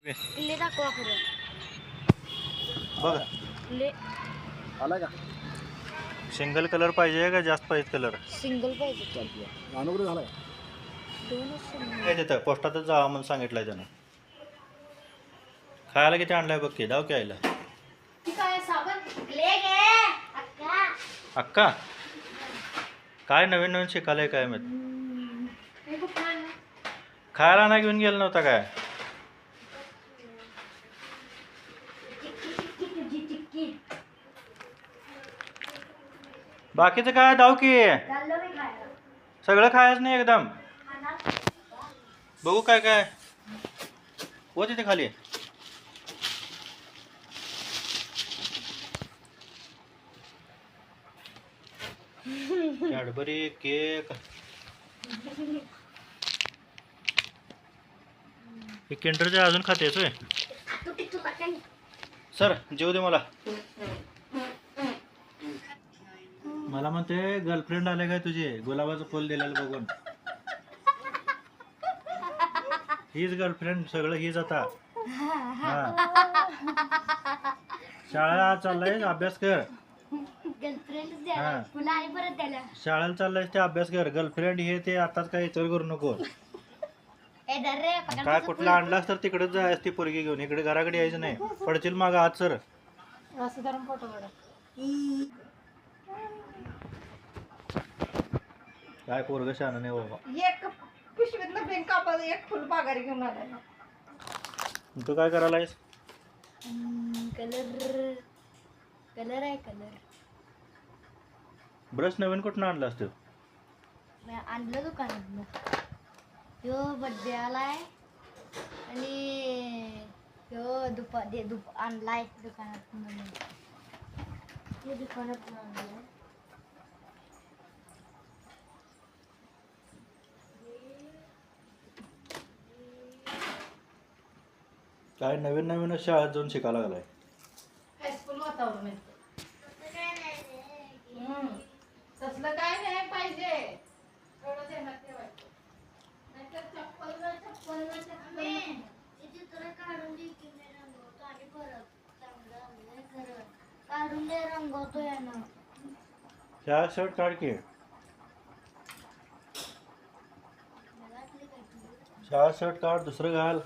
ले दाखवा खरं बघा ले आला का सिंगल कलर पाहिजे का जास्त पाहिजे कलर? सिंगल पाहिजे. चालते अनुग्रह झाला का दोनच सिंगल. काय तिथं पोस्टातच जावा म्हणून सांगितलंय त्यानं. खायला किती आणलाय बघ की, दाव की आईला. काय साबण ले गे अक्का. अक्का काय नवीन नवीन शिकायलंय काय माहित. हे कुठं आणलं? खायला नाही घेऊन गेला नव्हता काय? टिक्की तुझी टिक्की बाकीचं काय दाव की, चाललं मी खायला. सगळं खायच नाही एकदम. खाणार? बघू काय काय हो तिथे खाली. कॅडबरी केक हे किंडरच्या अजून खातेस होय. तू टिक्की पटकन. सर जेव दे मला. मला म्हणते गर्लफ्रेंड आले काय तुझे गुलाबाचं फुल दिलेलं बघून. हीच गर्लफ्रेंड सगळं हीच आता. हा शाळा चाललाय अभ्यास कर. गर्लफ्रेंड हा. द्यायला तुला आणि परत द्यायला. शाळेला चाललाय ते अभ्यास कर. गर्लफ्रेंड हे ते आताच काय इतर करू नको. ए दर रे पकड. काय कुठला आणलास तर तिकडेच जायच ती पोरगी घेऊन. इकडे घराकडे यायचं नाही. पडशील माग हात सर. असं धरून फोटो काढ. काय पोरग शान नाही बाबा. एक पिशवीतनं पेन कापायला एक फुल बागारी घेऊन आलाय. तू काय करायलायस? कलर कलर आहे कलर. ब्रश नवीन कुठं आणलास तू? मी आणलं दुकानात. ह्यो बड्डे आलाय आणि ह्यो आणलाय दुकानात. दुकानात आणलाय. काय नवीन नवीन शाळेत जाऊन शिकायला लागलाय. हायस्कूल वातावरण आहे. तसलं काय नाही पाहिजे. थोडं ध्यानात ठेवायचं. नाहीतर काढून दे रंगवतोय ना. शाळा शर्ट काढ की. शाळा शर्ट काढ दुसरं घाल.